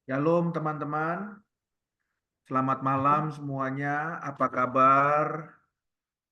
Shalom teman-teman, selamat malam semuanya. Apa kabar?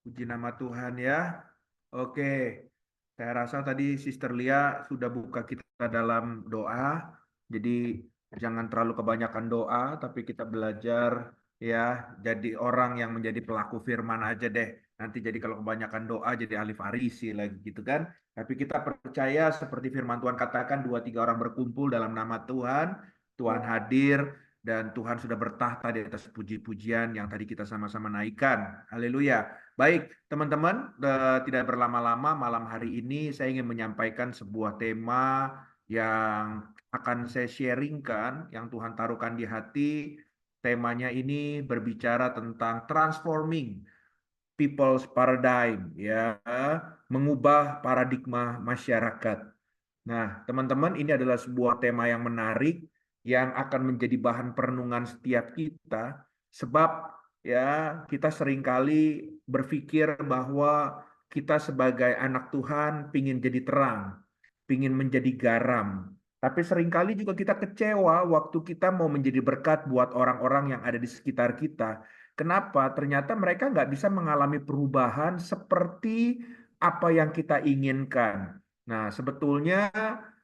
Puji nama Tuhan ya. Oke, saya rasa tadi Sister Lia sudah buka kita dalam doa. Jadi jangan terlalu kebanyakan doa, tapi kita belajar ya jadi orang yang menjadi pelaku firman aja deh. Nanti jadi kalau kebanyakan doa jadi ahli farisi lagi gitu kan. Tapi kita percaya seperti firman Tuhan katakan dua tiga orang berkumpul dalam nama Tuhan, Tuhan hadir dan Tuhan sudah bertahta di atas puji-pujian yang tadi kita sama-sama naikkan. Haleluya. Baik, teman-teman, tidak berlama-lama malam hari ini saya ingin menyampaikan sebuah tema yang akan saya sharingkan, yang Tuhan taruhkan di hati. Temanya ini berbicara tentang transforming people's paradigm, ya, mengubah paradigma masyarakat. Nah, teman-teman, ini adalah sebuah tema yang menarik yang akan menjadi bahan perenungan setiap kita, sebab ya kita seringkali berpikir bahwa kita sebagai anak Tuhan pingin jadi terang, pingin menjadi garam. Tapi seringkali juga kita kecewa waktu kita mau menjadi berkat buat orang-orang yang ada di sekitar kita. Kenapa? Ternyata mereka nggak bisa mengalami perubahan seperti apa yang kita inginkan. Nah, sebetulnya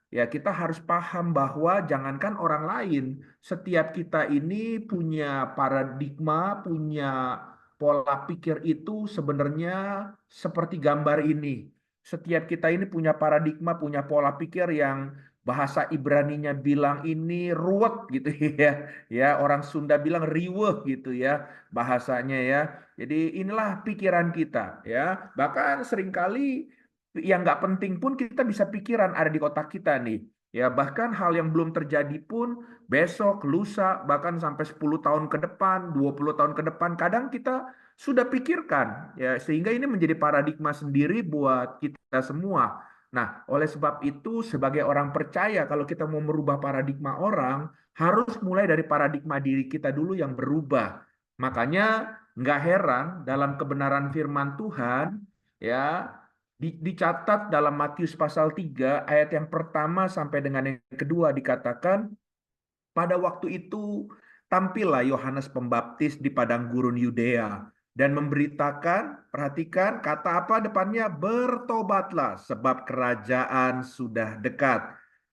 ya kita harus paham bahwa jangankan orang lain, setiap kita ini punya paradigma, punya pola pikir itu sebenarnya seperti gambar ini. Setiap kita ini punya paradigma, punya pola pikir yang bahasa Ibraninya bilang ini ruwet gitu ya. Ya, orang Sunda bilang riweuh gitu ya bahasanya ya. Jadi inilah pikiran kita ya. Bahkan seringkali yang nggak penting pun kita bisa pikiran ada di otak kita nih. Ya, bahkan hal yang belum terjadi pun besok, lusa, bahkan sampai 10 tahun ke depan, 20 tahun ke depan, kadang kita sudah pikirkan. Ya, sehingga ini menjadi paradigma sendiri buat kita semua. Nah, oleh sebab itu, sebagai orang percaya, kalau kita mau merubah paradigma orang, harus mulai dari paradigma diri kita dulu yang berubah. Makanya nggak heran dalam kebenaran firman Tuhan, ya, dicatat dalam Matius pasal 3 ayat yang pertama sampai dengan yang kedua dikatakan pada waktu itu tampillah Yohanes Pembaptis di padang gurun Yudea dan memberitakan, perhatikan kata apa depannya, bertobatlah sebab kerajaan sudah dekat.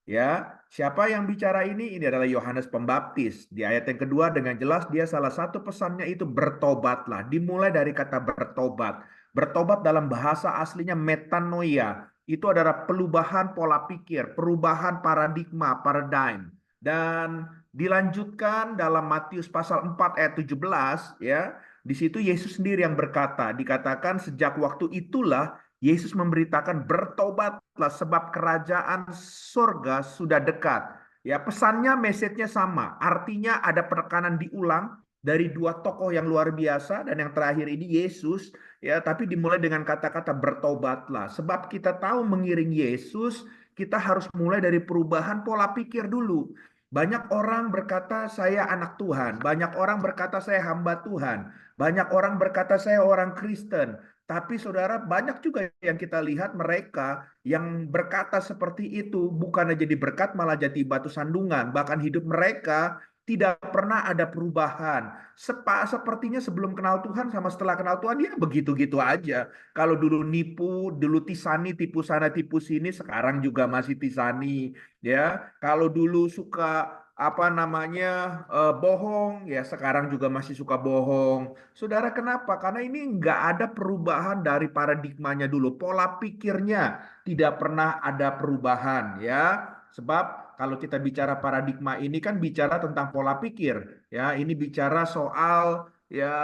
Ya, siapa yang bicara ini? Ini adalah Yohanes Pembaptis. Di ayat yang kedua dengan jelas dia salah satu pesannya itu bertobatlah. Dimulai dari kata bertobat. Bertobat dalam bahasa aslinya metanoia. Itu adalah perubahan pola pikir, perubahan paradigma, paradigm. Dan dilanjutkan dalam Matius pasal 4 ayat 17 ya. Di situ Yesus sendiri yang berkata, dikatakan sejak waktu itulah Yesus memberitakan bertobatlah sebab kerajaan surga sudah dekat. Ya, pesannya, message-nya sama. Artinya ada penekanan diulang dari dua tokoh yang luar biasa dan yang terakhir ini Yesus ya, tapi dimulai dengan kata-kata bertobatlah. Sebab kita tahu mengiring Yesus, kita harus mulai dari perubahan pola pikir dulu. Banyak orang berkata saya anak Tuhan, banyak orang berkata saya hamba Tuhan, banyak orang berkata saya orang Kristen. Tapi saudara, banyak juga yang kita lihat mereka yang berkata seperti itu bukannya jadi berkat malah jadi batu sandungan. Bahkan hidup mereka tidak pernah ada perubahan. Sepertinya sebelum kenal Tuhan sama setelah kenal Tuhan ya begitu-gitu aja. Kalau dulu nipu, dulu tisani, tipu sana, tipu sini, sekarang juga masih tisani. Ya, kalau dulu suka apa namanya bohong, ya sekarang juga masih suka bohong. Saudara, kenapa? Karena ini nggak ada perubahan dari paradigmanya dulu, pola pikirnya tidak pernah ada perubahan, ya. Sebab kalau kita bicara paradigma ini kan bicara tentang pola pikir, ya. Ini bicara soal ya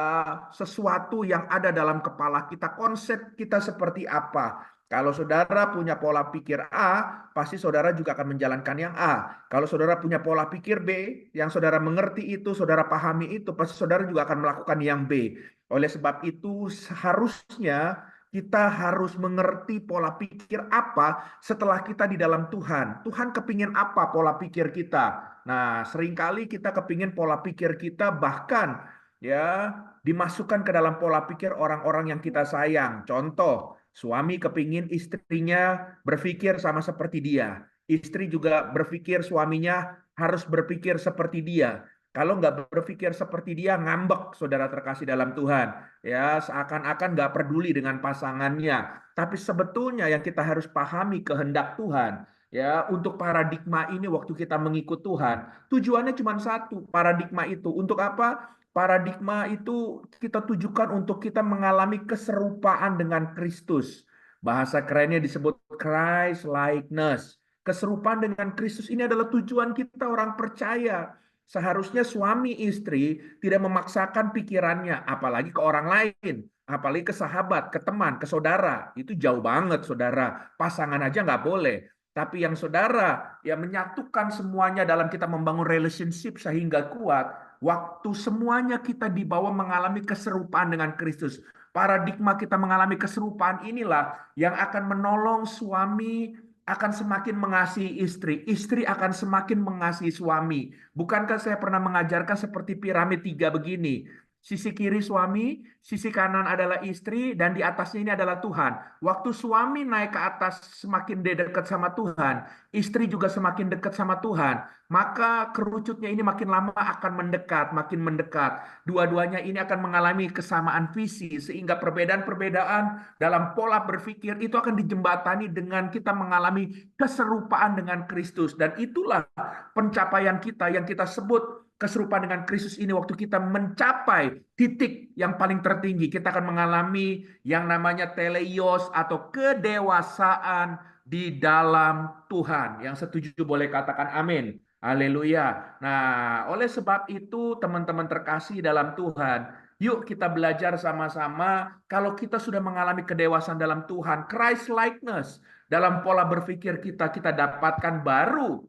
sesuatu yang ada dalam kepala kita, konsep kita seperti apa. Kalau saudara punya pola pikir A, pasti saudara juga akan menjalankan yang A. Kalau saudara punya pola pikir B, yang saudara mengerti itu, saudara pahami itu, pasti saudara juga akan melakukan yang B. Oleh sebab itu, seharusnya kita harus mengerti pola pikir apa setelah kita di dalam Tuhan. Tuhan kepingin apa pola pikir kita. Nah, seringkali kita kepingin pola pikir kita bahkan ya dimasukkan ke dalam pola pikir orang-orang yang kita sayang. Contoh, suami kepingin istrinya berpikir sama seperti dia. Istri juga berpikir suaminya harus berpikir seperti dia. Kalau nggak berpikir seperti dia, ngambek, saudara terkasih dalam Tuhan. Ya, seakan-akan nggak peduli dengan pasangannya. Tapi sebetulnya yang kita harus pahami kehendak Tuhan. Ya, untuk paradigma ini waktu kita mengikut Tuhan, tujuannya cuma satu. Paradigma itu untuk apa? Paradigma itu kita tujukan untuk kita mengalami keserupaan dengan Kristus. Bahasa kerennya disebut Christ likeness. Keserupaan dengan Kristus ini adalah tujuan kita orang percaya. Seharusnya suami istri tidak memaksakan pikirannya, apalagi ke orang lain, apalagi ke sahabat, ke teman, ke saudara. Itu jauh banget, saudara. Pasangan aja nggak boleh. Tapi yang saudara, yang menyatukan semuanya dalam kita membangun relationship sehingga kuat, waktu semuanya kita dibawa mengalami keserupaan dengan Kristus. Paradigma kita mengalami keserupaan inilah yang akan menolong suami akan semakin mengasihi istri, istri akan semakin mengasihi suami. Bukankah saya pernah mengajarkan seperti piramid tiga begini? Sisi kiri suami, sisi kanan adalah istri, dan di atasnya ini adalah Tuhan. Waktu suami naik ke atas semakin dekat sama Tuhan, istri juga semakin dekat sama Tuhan. Maka kerucutnya ini makin lama akan mendekat, makin mendekat. Dua-duanya ini akan mengalami kesamaan visi, sehingga perbedaan-perbedaan dalam pola berpikir itu akan dijembatani dengan kita mengalami keserupaan dengan Kristus. Dan itulah pencapaian kita yang kita sebut keserupaan dengan Kristus ini waktu kita mencapai titik yang paling tertinggi. Kita akan mengalami yang namanya teleios atau kedewasaan di dalam Tuhan. Yang setuju boleh katakan amin. Haleluya. Nah, oleh sebab itu teman-teman terkasih dalam Tuhan, yuk kita belajar sama-sama kalau kita sudah mengalami kedewasaan dalam Tuhan, Christ likeness dalam pola berpikir kita dapatkan baru.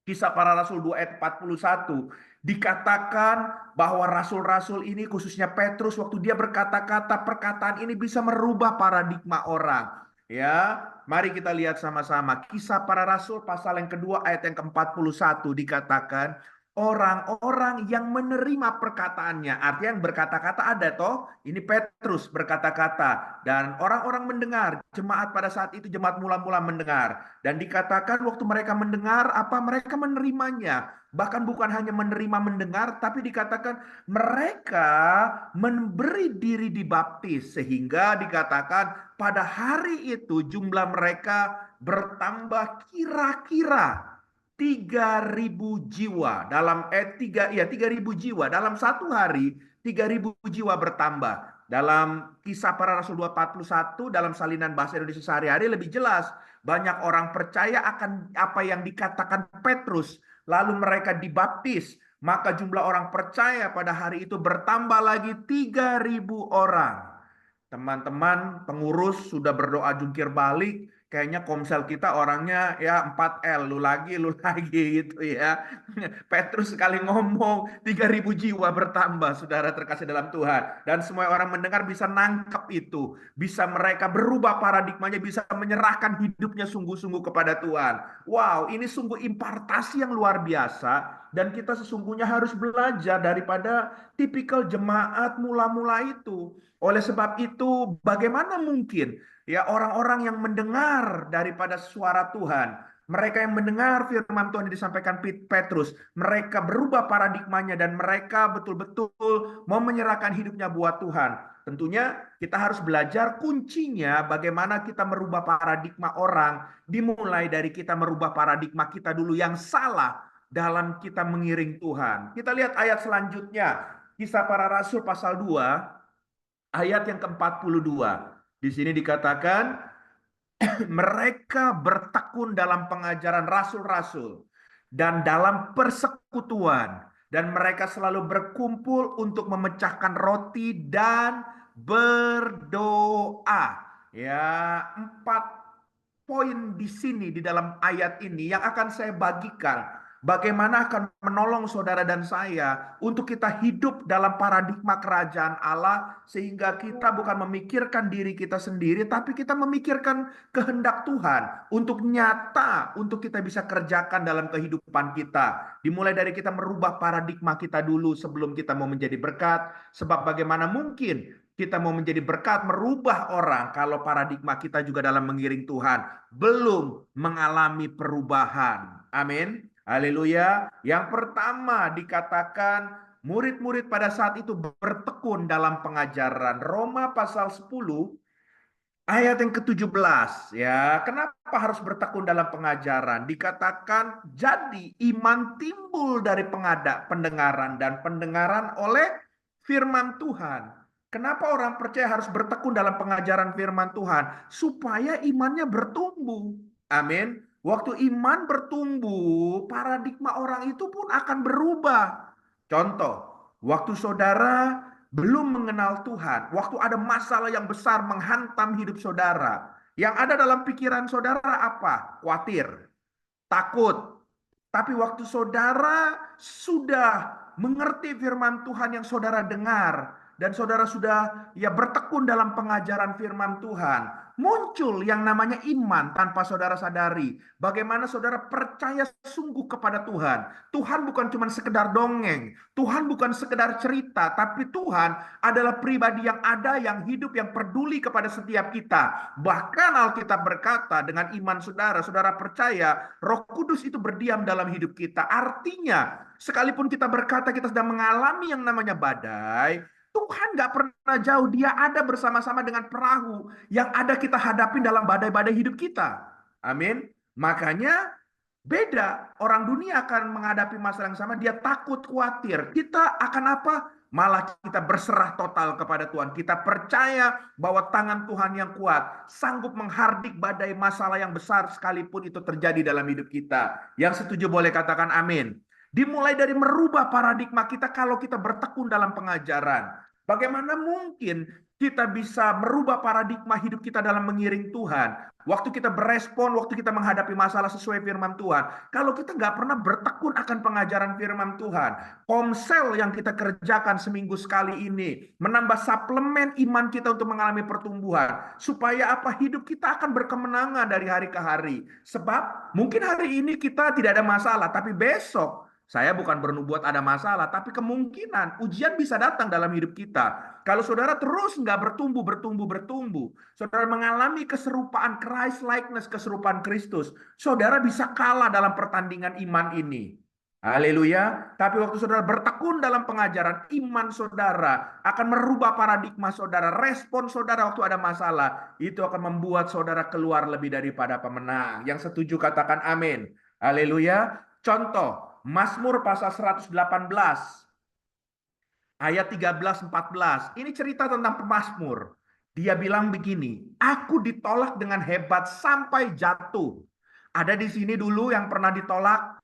Kisah Para Rasul 2 ayat 41 dikatakan bahwa rasul-rasul ini khususnya Petrus waktu dia berkata-kata perkataan ini bisa merubah paradigma orang. Ya, mari kita lihat sama-sama. Kisah Para Rasul pasal yang kedua ayat yang ke-41 dikatakan orang-orang yang menerima perkataannya. Artinya yang berkata-kata ada toh. Ini Petrus berkata-kata dan orang-orang mendengar. Jemaat pada saat itu jemaat mula-mula mendengar. Dan dikatakan waktu mereka mendengar apa mereka menerimanya. Bahkan bukan hanya menerima mendengar tapi dikatakan mereka memberi diri dibaptis. Sehingga dikatakan pada hari itu jumlah mereka bertambah kira-kira 3.000 jiwa dalam 3.000 jiwa dalam satu hari. 3.000 jiwa bertambah. Dalam Kisah Para Rasul 241 dalam salinan bahasa Indonesia sehari-hari lebih jelas. Banyak orang percaya akan apa yang dikatakan Petrus, lalu mereka dibaptis. Maka jumlah orang percaya pada hari itu bertambah lagi 3.000 orang. Teman-teman pengurus sudah berdoa jungkir balik. Kayaknya komsel kita orangnya ya 4L, lu lagi gitu ya. Petrus sekali ngomong 3.000 jiwa bertambah, saudara terkasih dalam Tuhan. Dan semua orang mendengar bisa nangkep itu. Bisa mereka berubah paradigmanya, bisa menyerahkan hidupnya sungguh-sungguh kepada Tuhan. Wow, ini sungguh impartasi yang luar biasa. Dan kita sesungguhnya harus belajar daripada tipikal jemaat mula-mula itu. Oleh sebab itu, bagaimana mungkin ya orang-orang yang mendengar daripada suara Tuhan, mereka yang mendengar firman Tuhan yang disampaikan Petrus, mereka berubah paradigmanya dan mereka betul-betul mau menyerahkan hidupnya buat Tuhan. Tentunya kita harus belajar kuncinya bagaimana kita merubah paradigma orang, dimulai dari kita merubah paradigma kita dulu yang salah dalam kita mengiring Tuhan. Kita lihat ayat selanjutnya, Kisah Para Rasul pasal 2 ayat yang ke-42. Di sini dikatakan mereka bertekun dalam pengajaran rasul-rasul dan dalam persekutuan dan mereka selalu berkumpul untuk memecahkan roti dan berdoa. Ya, 4 poin di sini di dalam ayat ini yang akan saya bagikan. Bagaimana akan menolong saudara dan saya untuk kita hidup dalam paradigma kerajaan Allah sehingga kita bukan memikirkan diri kita sendiri tapi kita memikirkan kehendak Tuhan untuk nyata untuk kita bisa kerjakan dalam kehidupan kita. Dimulai dari kita merubah paradigma kita dulu sebelum kita mau menjadi berkat. Sebab bagaimana mungkin kita mau menjadi berkat, merubah orang kalau paradigma kita juga dalam mengiring Tuhan belum mengalami perubahan. Amin. Haleluya. Yang pertama dikatakan murid-murid pada saat itu bertekun dalam pengajaran. Roma pasal 10 ayat yang ke-17 ya. Kenapa harus bertekun dalam pengajaran? Dikatakan jadi iman timbul dari pendengaran dan pendengaran oleh firman Tuhan. Kenapa orang percaya harus bertekun dalam pengajaran firman Tuhan? Supaya imannya bertumbuh. Amin. Waktu iman bertumbuh, paradigma orang itu pun akan berubah. Contoh, waktu saudara belum mengenal Tuhan, waktu ada masalah yang besar menghantam hidup saudara, yang ada dalam pikiran saudara apa? Khawatir, takut. Tapi waktu saudara sudah mengerti firman Tuhan yang saudara dengar, dan saudara sudah ya bertekun dalam pengajaran firman Tuhan, muncul yang namanya iman tanpa saudara sadari. Bagaimana saudara percaya sungguh kepada Tuhan. Tuhan bukan cuma sekedar dongeng, Tuhan bukan sekedar cerita, tapi Tuhan adalah pribadi yang ada, yang hidup, yang peduli kepada setiap kita. Bahkan Alkitab berkata, dengan iman saudara, saudara percaya Roh Kudus itu berdiam dalam hidup kita. Artinya, sekalipun kita berkata kita sedang mengalami yang namanya badai, Tuhan gak pernah jauh. Dia ada bersama-sama dengan perahu yang ada kita hadapi dalam badai-badai hidup kita. Amin. Makanya beda. Orang dunia akan menghadapi masalah yang sama. Dia takut, khawatir. Kita akan apa? Malah kita berserah total kepada Tuhan. Kita percaya bahwa tangan Tuhan yang kuat sanggup menghardik badai masalah yang besar sekalipun itu terjadi dalam hidup kita. Yang setuju boleh katakan amin. Dimulai dari merubah paradigma kita kalau kita bertekun dalam pengajaran. Bagaimana mungkin kita bisa merubah paradigma hidup kita dalam mengiring Tuhan? Waktu kita berespon, waktu kita menghadapi masalah sesuai firman Tuhan. Kalau kita nggak pernah bertekun akan pengajaran firman Tuhan, komsel yang kita kerjakan seminggu sekali ini, menambah suplemen iman kita untuk mengalami pertumbuhan. Supaya apa? Hidup kita akan berkemenangan dari hari ke hari. Sebab mungkin hari ini kita tidak ada masalah, tapi besok saya bukan bernubuat ada masalah, tapi kemungkinan ujian bisa datang dalam hidup kita. Kalau saudara terus nggak bertumbuh, saudara mengalami keserupaan Christ likeness, keserupaan Kristus, saudara bisa kalah dalam pertandingan iman ini. Haleluya. Tapi waktu saudara bertekun dalam pengajaran, iman saudara akan merubah paradigma saudara, respon saudara waktu ada masalah, itu akan membuat saudara keluar lebih daripada pemenang. Yang setuju katakan amin. Haleluya. Contoh, Mazmur pasal 118 ayat 13-14. Ini cerita tentang pemazmur. Dia bilang begini, aku ditolak dengan hebat sampai jatuh. Ada di sini dulu yang pernah ditolak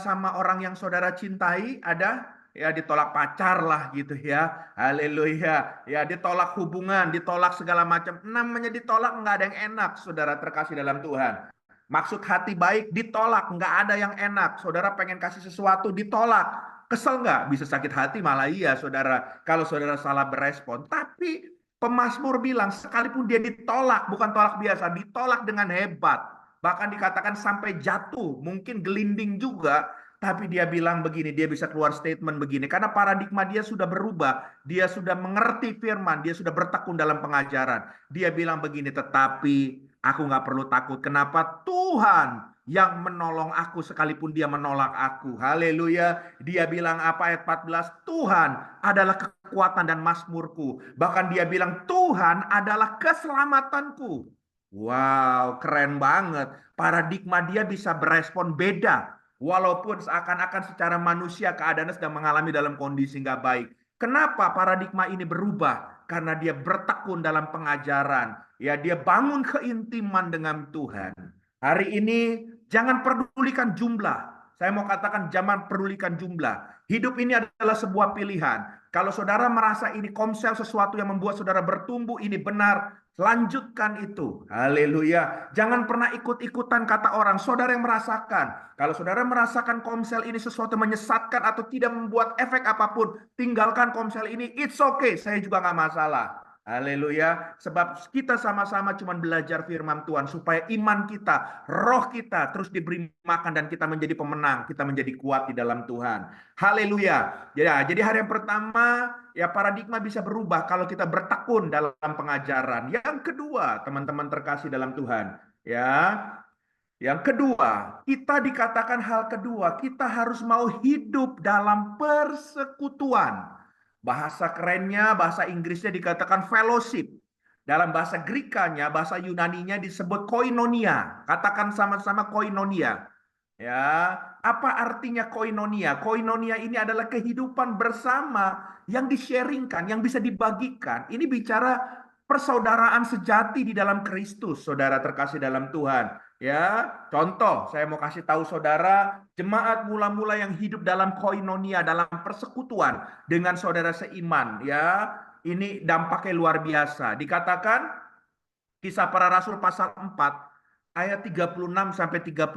sama orang yang saudara cintai? Ada? Ya, ditolak pacar lah gitu ya. Haleluya. Ya, ditolak hubungan, ditolak segala macam. Namanya ditolak nggak ada yang enak, saudara terkasih dalam Tuhan. Maksud hati baik ditolak, nggak ada yang enak. Saudara pengen kasih sesuatu ditolak. Kesel nggak? Bisa sakit hati malah iya saudara. Kalau saudara salah berespon. Tapi pemazmur bilang sekalipun dia ditolak, bukan tolak biasa, ditolak dengan hebat. Bahkan dikatakan sampai jatuh, mungkin gelinding juga. Tapi dia bilang begini, dia bisa keluar statement begini. Karena paradigma dia sudah berubah. Dia sudah mengerti firman, dia sudah bertekun dalam pengajaran. Dia bilang begini, tetapi aku nggak perlu takut. Kenapa? Tuhan yang menolong aku sekalipun dia menolak aku. Haleluya. Dia bilang apa ayat 14? Tuhan adalah kekuatan dan mazmurku. Bahkan dia bilang Tuhan adalah keselamatanku. Wow, keren banget. Paradigma dia bisa berespon beda. Walaupun seakan-akan secara manusia keadaannya sedang mengalami dalam kondisi nggak baik. Kenapa paradigma ini berubah? Karena dia bertekun dalam pengajaran. Ya, dia bangun keintiman dengan Tuhan. Hari ini jangan pedulikan jumlah. Saya mau katakan jangan pedulikan jumlah. Hidup ini adalah sebuah pilihan. Kalau saudara merasa ini komsel sesuatu yang membuat saudara bertumbuh, ini benar, lanjutkan itu. Haleluya. Jangan pernah ikut-ikutan kata orang. Saudara yang merasakan. Kalau saudara merasakan komsel ini sesuatu menyesatkan atau tidak membuat efek apapun, tinggalkan komsel ini. It's okay. Saya juga nggak masalah. Haleluya. Sebab kita sama-sama cuma belajar firman Tuhan supaya iman kita, roh kita terus diberi makan dan kita menjadi pemenang, kita menjadi kuat di dalam Tuhan. Haleluya. Jadi hari yang pertama ya paradigma bisa berubah kalau kita bertekun dalam pengajaran. Yang kedua, teman-teman terkasih dalam Tuhan, ya. Yang kedua, kita dikatakan hal kedua, kita harus mau hidup dalam persekutuan. Bahasa kerennya, bahasa Inggrisnya dikatakan fellowship. Dalam bahasa Grekanya, bahasa Yunaninya disebut koinonia. Katakan sama-sama koinonia. Ya, apa artinya koinonia? Koinonia ini adalah kehidupan bersama yang di-sharingkan, yang bisa dibagikan. Ini bicara persaudaraan sejati di dalam Kristus, saudara terkasih dalam Tuhan. Ya, contoh, saya mau kasih tahu saudara, jemaat mula-mula yang hidup dalam koinonia, dalam persekutuan dengan saudara seiman, ya, ini dampaknya luar biasa. Dikatakan Kisah Para Rasul pasal 4 ayat 36 sampai 37.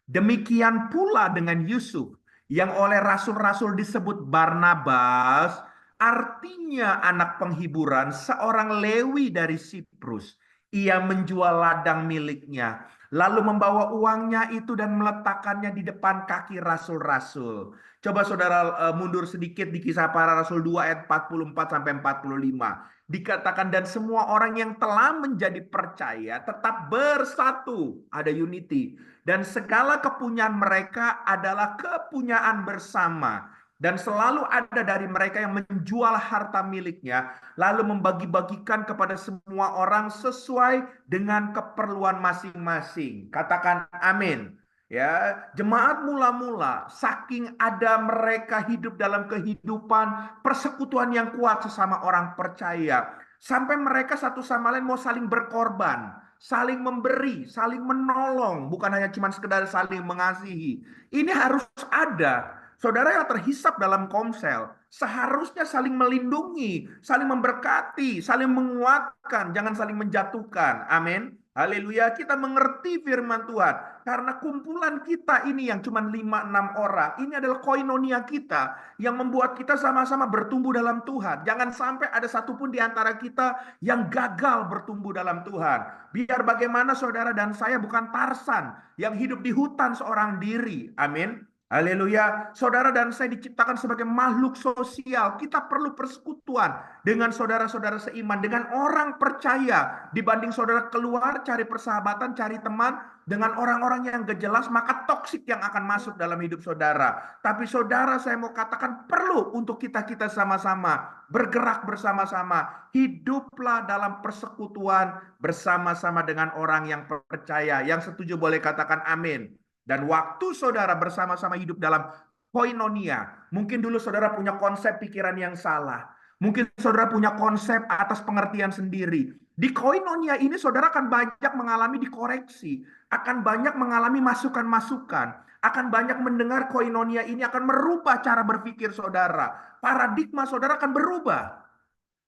Demikian pula dengan Yusuf yang oleh rasul-rasul disebut Barnabas, artinya anak penghiburan, seorang Lewi dari Siprus. Ia menjual ladang miliknya, lalu membawa uangnya itu dan meletakkannya di depan kaki rasul-rasul. Coba saudara mundur sedikit di Kisah Para Rasul 2 ayat 44 sampai 45. Dikatakan dan semua orang yang telah menjadi percaya tetap bersatu, ada unity, dan segala kepunyaan mereka adalah kepunyaan bersama, dan selalu ada dari mereka yang menjual harta miliknya lalu membagi-bagikan kepada semua orang sesuai dengan keperluan masing-masing. Katakan amin. Ya, jemaat mula-mula saking ada mereka hidup dalam kehidupan persekutuan yang kuat sesama orang percaya, sampai mereka satu sama lain mau saling berkorban, saling memberi, saling menolong, bukan hanya cuma sekedar saling mengasihi. Ini harus ada. Saudara yang terhisap dalam Komsel seharusnya saling melindungi, saling memberkati, saling menguatkan, jangan saling menjatuhkan. Amin. Haleluya, kita mengerti firman Tuhan. Karena kumpulan kita ini yang cuma 5-6 orang, ini adalah koinonia kita yang membuat kita sama-sama bertumbuh dalam Tuhan. Jangan sampai ada satupun di antara kita yang gagal bertumbuh dalam Tuhan. Biar bagaimana saudara dan saya bukan Tarsan yang hidup di hutan seorang diri. Amin. Haleluya. Saudara dan saya diciptakan sebagai makhluk sosial. Kita perlu persekutuan dengan saudara-saudara seiman, dengan orang percaya. Dibanding saudara keluar cari persahabatan, cari teman dengan orang-orang yang gak jelas, maka toksik yang akan masuk dalam hidup saudara. Tapi saudara, saya mau katakan perlu untuk kita-kita sama-sama bergerak bersama-sama. Hiduplah dalam persekutuan bersama-sama dengan orang yang percaya. Yang setuju boleh katakan amin. Dan waktu saudara bersama-sama hidup dalam koinonia, mungkin dulu saudara punya konsep pikiran yang salah. Mungkin saudara punya konsep atas pengertian sendiri. Di koinonia ini saudara akan banyak mengalami dikoreksi, akan banyak mengalami masukan-masukan, akan banyak mendengar koinonia ini akan merubah cara berpikir saudara. Paradigma saudara akan berubah.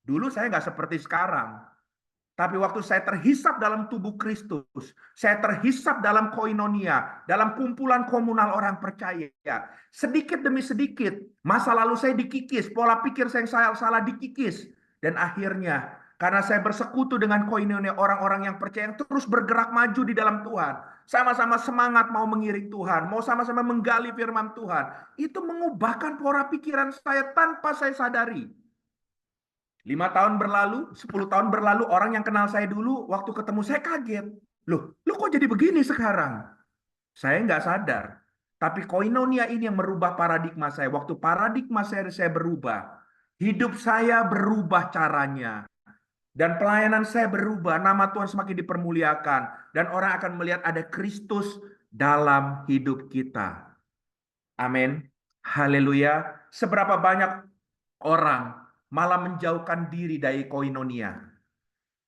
Dulu saya nggak seperti sekarang. Tapi waktu saya terhisap dalam tubuh Kristus, saya terhisap dalam koinonia, dalam kumpulan komunal orang percaya. Sedikit demi sedikit, masa lalu saya dikikis, pola pikir saya yang salah dikikis. Dan akhirnya, karena saya bersekutu dengan koinonia orang-orang yang percaya, yang terus bergerak maju di dalam Tuhan. Sama-sama semangat mau mengiring Tuhan, mau sama-sama menggali firman Tuhan. Itu mengubahkan pola pikiran saya tanpa saya sadari. 5 tahun berlalu, 10 tahun berlalu, orang yang kenal saya dulu, waktu ketemu saya kaget. Loh, lu kok jadi begini sekarang? Saya nggak sadar. Tapi koinonia ini yang merubah paradigma saya. Waktu paradigma saya berubah, hidup saya berubah caranya. Dan pelayanan saya berubah, nama Tuhan semakin dipermuliakan. Dan orang akan melihat ada Kristus dalam hidup kita. Amin. Haleluya. Seberapa banyak orang malah menjauhkan diri dari koinonia.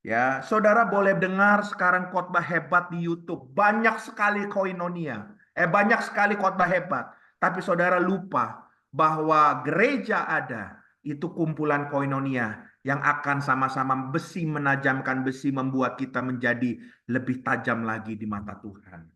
Ya, saudara boleh dengar sekarang khotbah hebat di YouTube. Banyak sekali koinonia. Banyak sekali khotbah hebat. Tapi saudara lupa bahwa gereja ada. Itu kumpulan koinonia yang akan sama-sama besi menajamkan besi, membuat kita menjadi lebih tajam lagi di mata Tuhan.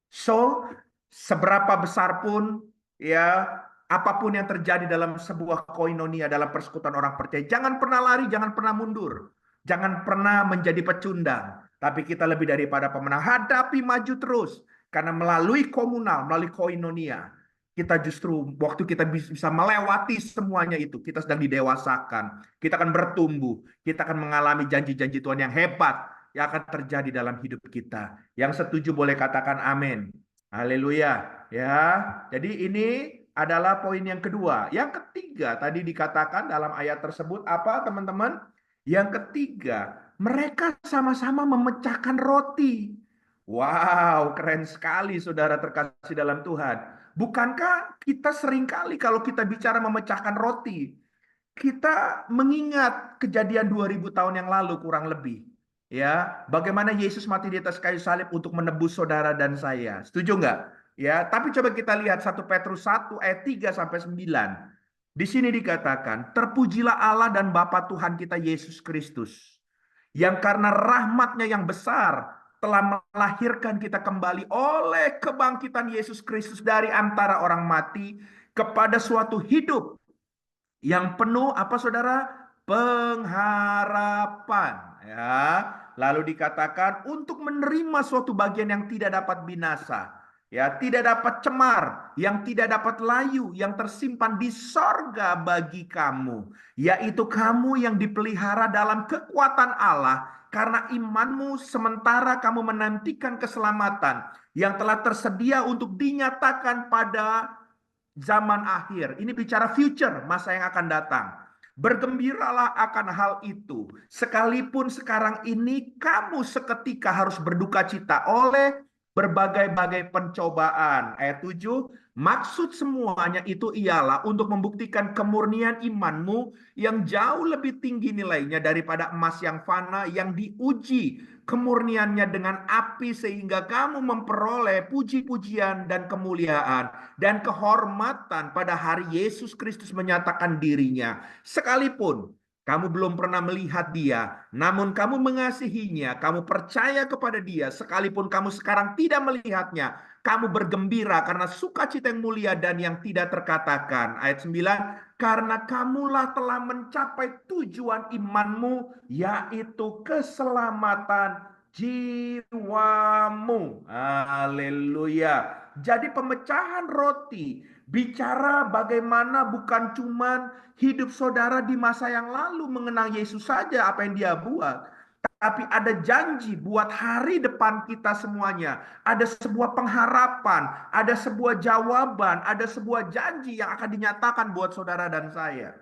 So, seberapa besar pun ya apapun yang terjadi dalam sebuah koinonia, dalam persekutuan orang percaya, jangan pernah lari, jangan pernah mundur. Jangan pernah menjadi pecundang. Tapi kita lebih daripada pemenang. Hadapi, maju terus. Karena melalui komunal, melalui koinonia, kita justru waktu kita bisa melewati semuanya itu, kita sedang didewasakan. Kita akan bertumbuh. Kita akan mengalami janji-janji Tuhan yang hebat, yang akan terjadi dalam hidup kita. Yang setuju boleh katakan amin. Haleluya. Ya. Jadi ini adalah poin yang kedua. Yang ketiga tadi dikatakan dalam ayat tersebut apa, teman-teman? Yang ketiga, mereka sama-sama memecahkan roti. Wow, keren sekali saudara terkasih dalam Tuhan. Bukankah kita seringkali kalau kita bicara memecahkan roti, kita mengingat kejadian 2000 tahun yang lalu kurang lebih. Ya, bagaimana Yesus mati di atas kayu salib untuk menebus saudara dan saya. Setuju nggak? Ya, tapi coba kita lihat 1 Petrus 1 ayat 3 sampai 9. Di sini dikatakan, terpujilah Allah dan Bapa Tuhan kita Yesus Kristus, yang karena rahmatnya yang besar telah melahirkan kita kembali oleh kebangkitan Yesus Kristus dari antara orang mati kepada suatu hidup yang penuh apa saudara? Pengharapan. Ya. Lalu dikatakan untuk menerima suatu bagian yang tidak dapat binasa. Ya, tidak dapat cemar, yang tidak dapat layu, yang tersimpan di sorga bagi kamu. Yaitu kamu yang dipelihara dalam kekuatan Allah karena imanmu sementara kamu menantikan keselamatan yang telah tersedia untuk dinyatakan pada zaman akhir. Ini bicara future, masa yang akan datang. Bergembiralah akan hal itu. Sekalipun sekarang ini kamu seketika harus berduka cita oleh berbagai-bagai pencobaan. Ayat 7, maksud semuanya itu ialah untuk membuktikan kemurnian imanmu yang jauh lebih tinggi nilainya daripada emas yang fana yang diuji kemurniannya dengan api sehingga kamu memperoleh puji-pujian dan kemuliaan dan kehormatan pada hari Yesus Kristus menyatakan dirinya. Sekalipun kamu belum pernah melihat dia, namun kamu mengasihinya, kamu percaya kepada dia, sekalipun kamu sekarang tidak melihatnya, kamu bergembira karena sukacita yang mulia dan yang tidak terkatakan. Ayat 9, karena kamulah telah mencapai tujuan imanmu, yaitu keselamatan jiwamu. Haleluya. Jadi pemecahan roti bicara bagaimana bukan cuman hidup saudara di masa yang lalu mengenal Yesus saja apa yang dia buat. Tapi ada janji buat hari depan kita semuanya. Ada sebuah pengharapan, ada sebuah jawaban, ada sebuah janji yang akan dinyatakan buat saudara dan saya.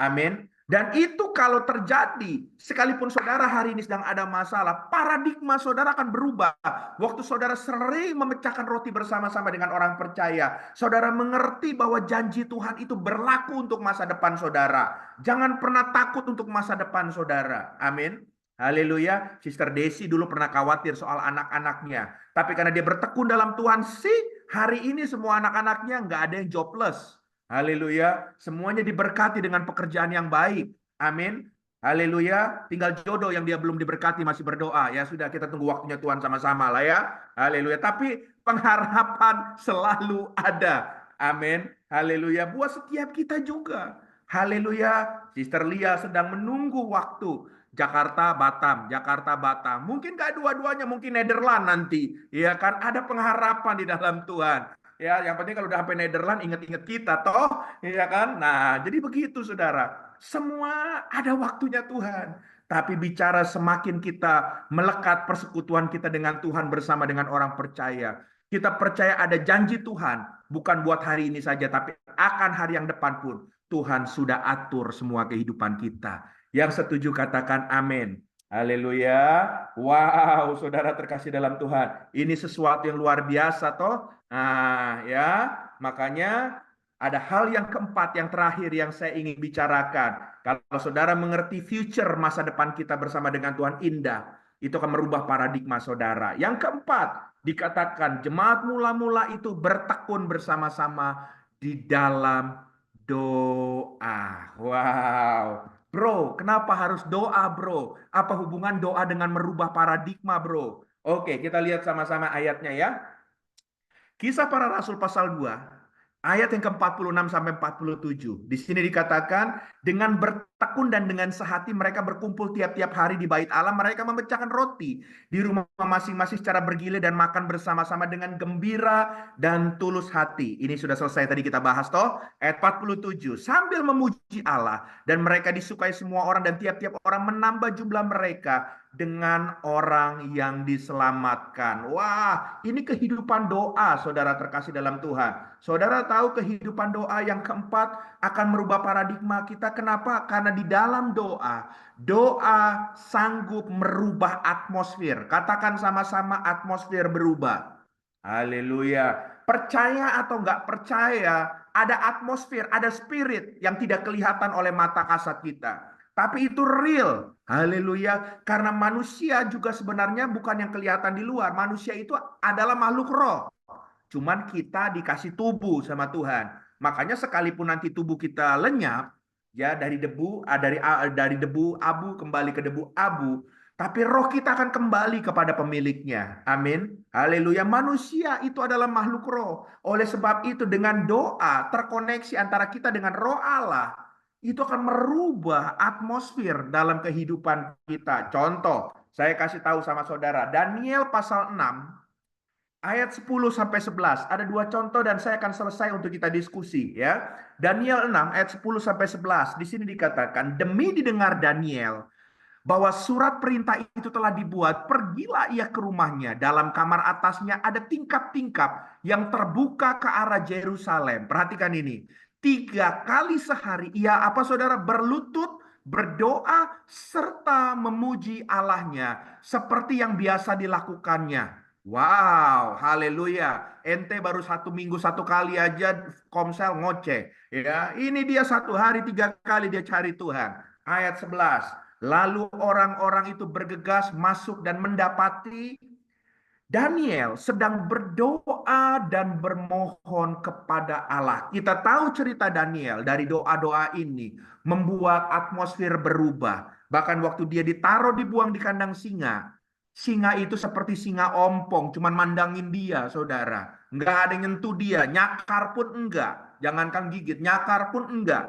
Amin. Dan itu kalau terjadi, sekalipun saudara hari ini sedang ada masalah, paradigma saudara akan berubah. Waktu saudara sering memecahkan roti bersama-sama dengan orang percaya, saudara mengerti bahwa janji Tuhan itu berlaku untuk masa depan saudara. Jangan pernah takut untuk masa depan saudara. Amin. Haleluya. Sister Desi dulu pernah khawatir soal anak-anaknya. Tapi karena dia bertekun dalam Tuhan sih, hari ini semua anak-anaknya nggak ada yang jobless. Haleluya. Semuanya diberkati dengan pekerjaan yang baik. Amin. Haleluya. Tinggal jodoh yang dia belum diberkati masih berdoa. Ya sudah, kita tunggu waktunya Tuhan sama-sama lah ya. Haleluya. Tapi pengharapan selalu ada. Amin. Haleluya. Buat setiap kita juga. Haleluya. Sister Lia sedang menunggu waktu. Jakarta, Batam, Jakarta, Batam. Mungkin gak dua-duanya, mungkin Nederland nanti. Ya kan, ada pengharapan di dalam Tuhan. Ya, yang penting kalau udah sampai Nederland inget-inget kita toh, ya kan? Nah, jadi begitu saudara. Semua ada waktunya Tuhan. Tapi bicara semakin kita melekat persekutuan kita dengan Tuhan bersama dengan orang percaya. Kita percaya ada janji Tuhan, bukan buat hari ini saja, tapi akan hari yang depan pun. Tuhan sudah atur semua kehidupan kita. Yang setuju katakan amin. Haleluya. Wow, saudara terkasih dalam Tuhan. Ini sesuatu yang luar biasa toh. Nah, ya, makanya ada hal yang keempat, yang terakhir yang saya ingin bicarakan. Kalau saudara mengerti future masa depan kita bersama dengan Tuhan indah, itu akan merubah paradigma saudara. Yang keempat, dikatakan jemaat mula-mula itu bertekun bersama-sama di dalam doa. Wow. Bro, kenapa harus doa, bro? Apa hubungan doa dengan merubah paradigma, bro? Oke, kita lihat sama-sama ayatnya ya. Kisah Para Rasul pasal 2, ayat yang ke-46 sampai 47. Di sini dikatakan dengan tekun dan dengan sehati mereka berkumpul tiap-tiap hari di bait Allah. Mereka memecahkan roti di rumah masing-masing secara bergilir dan makan bersama-sama dengan gembira dan tulus hati. Ini sudah selesai tadi kita bahas toh. Ayat 47. Sambil memuji Allah dan mereka disukai semua orang dan tiap-tiap orang menambah jumlah mereka dengan orang yang diselamatkan. Wah, ini kehidupan doa, saudara terkasih dalam Tuhan. Saudara tahu kehidupan doa yang keempat akan merubah paradigma kita. Kenapa? Karena di dalam doa, doa sanggup merubah atmosfer. Katakan sama-sama, atmosfer berubah. Haleluya. Percaya atau nggak percaya, ada atmosfer, ada spirit yang tidak kelihatan oleh mata kasat kita. Tapi itu real. Haleluya. Karena manusia juga sebenarnya bukan yang kelihatan di luar. Manusia itu adalah makhluk roh. Cuman kita dikasih tubuh sama Tuhan. Makanya sekalipun nanti tubuh kita lenyap, ya dari debu, dari debu abu kembali ke debu abu, tapi roh kita akan kembali kepada pemiliknya. Amin. Haleluya. Manusia itu adalah makhluk roh. Oleh sebab itu dengan doa terkoneksi antara kita dengan roh Allah, itu akan merubah atmosfer dalam kehidupan kita. Contoh, saya kasih tahu sama saudara, Daniel pasal 6 ayat 10 sampai 11. Ada dua contoh dan saya akan selesai untuk kita diskusi ya. Daniel 6 ayat 10 sampai 11. Di sini dikatakan, demi didengar Daniel bahwa surat perintah itu telah dibuat, pergilah ia ke rumahnya. Dalam kamar atasnya ada tingkap-tingkap yang terbuka ke arah Yerusalem. Perhatikan ini. 3 kali sehari ia apa saudara berlutut, berdoa serta memuji Allahnya seperti yang biasa dilakukannya. Wow, haleluya. Ente baru 1 minggu 1 kali aja komsel ngoceh. Ya, ini dia 1 hari 3 kali dia cari Tuhan. Ayat 11. Lalu orang-orang itu bergegas masuk dan mendapati Daniel sedang berdoa dan bermohon kepada Allah. Kita tahu cerita Daniel dari doa-doa ini membuat atmosfer berubah. Bahkan waktu dia ditaruh dibuang di kandang singa, singa itu seperti singa ompong, cuman mandangin dia, saudara. Nggak ada yang nyentuh dia, nyakar pun enggak. Jangankan gigit, nyakar pun enggak.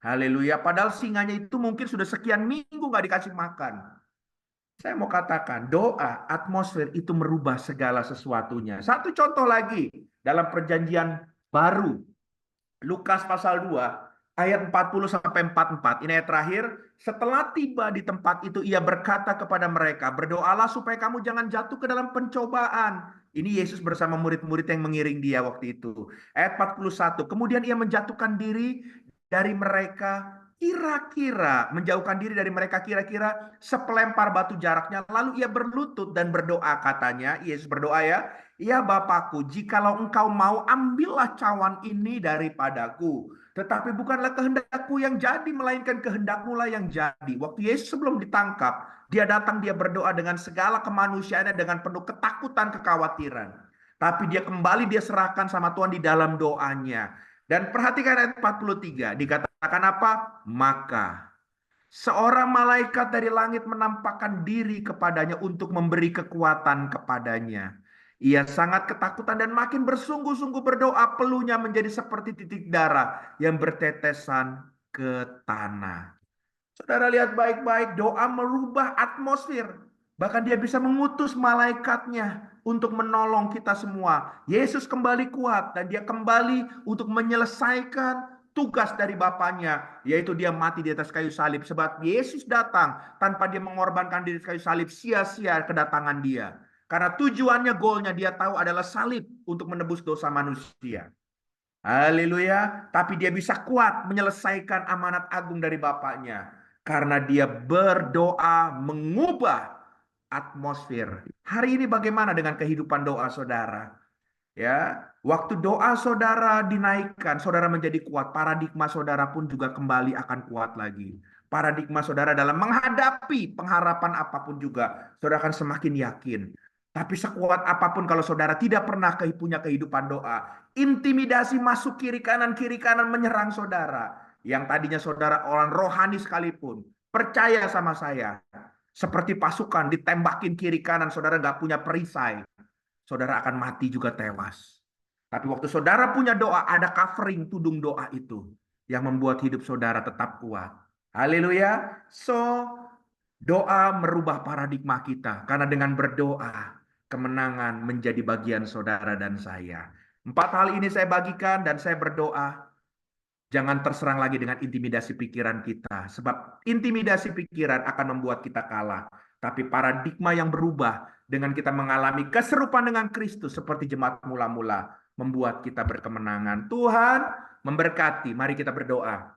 Haleluya. Padahal singanya itu mungkin sudah sekian minggu nggak dikasih makan. Saya mau katakan, doa, atmosfer itu merubah segala sesuatunya. Satu contoh lagi dalam perjanjian baru. Lukas pasal 2 ayat 40 sampai 44. Ini ayat terakhir. Setelah tiba di tempat itu ia berkata kepada mereka, berdoalah supaya kamu jangan jatuh ke dalam pencobaan. Ini Yesus bersama murid-murid yang mengiring dia waktu itu. Ayat 41. Kemudian ia menjatuhkan diri dari mereka kira-kira, menjauhkan diri dari mereka kira-kira sepelempar batu jaraknya. Lalu ia berlutut dan berdoa, katanya. Yesus berdoa ya. Ya Bapakku, jikalau engkau mau, ambillah cawan ini daripadaku. Tetapi bukanlah kehendakku yang jadi, melainkan kehendakmu lah yang jadi. Waktu Yesus sebelum ditangkap, dia datang, dia berdoa dengan segala kemanusiaannya, dengan penuh ketakutan, kekhawatiran. Tapi dia kembali, dia serahkan sama Tuhan di dalam doanya. Dan perhatikan ayat 43, dikatakan apa? Maka seorang malaikat dari langit menampakkan diri kepadanya untuk memberi kekuatan kepadanya. Ia sangat ketakutan dan makin bersungguh-sungguh berdoa, peluhnya menjadi seperti titik darah yang bertetesan ke tanah. Saudara lihat baik-baik, doa merubah atmosfer. Bahkan dia bisa mengutus malaikatnya untuk menolong kita semua. Yesus kembali kuat dan dia kembali untuk menyelesaikan tugas dari Bapaknya, yaitu dia mati di atas kayu salib. Sebab Yesus datang tanpa dia mengorbankan diri di kayu salib, sia-sia kedatangan dia. Karena tujuannya, goalnya dia tahu adalah salib untuk menebus dosa manusia. Haleluya. Tapi dia bisa kuat menyelesaikan amanat agung dari Bapaknya. Karena dia berdoa mengubah atmosfer. Hari ini bagaimana dengan kehidupan doa saudara? Ya, waktu doa saudara dinaikkan, saudara menjadi kuat, paradigma saudara pun juga kembali akan kuat lagi. Paradigma saudara dalam menghadapi pengharapan apapun juga, saudara akan semakin yakin. Tapi sekuat apapun kalau saudara tidak pernah punya kehidupan doa, intimidasi masuk kiri kanan menyerang saudara. Yang tadinya saudara orang rohani sekalipun, percaya sama saya, seperti pasukan ditembakin kiri kanan, saudara nggak punya perisai, saudara akan mati juga tewas. Tapi waktu saudara punya doa, ada covering tudung doa itu yang membuat hidup saudara tetap kuat. Haleluya. So, doa merubah paradigma kita. Karena dengan berdoa, kemenangan menjadi bagian saudara dan saya. 4 hal ini saya bagikan dan saya berdoa. Jangan terserang lagi dengan intimidasi pikiran kita. Sebab intimidasi pikiran akan membuat kita kalah. Tapi paradigma yang berubah dengan kita mengalami keserupaan dengan Kristus seperti jemaat mula-mula membuat kita berkemenangan. Tuhan memberkati. Mari kita berdoa.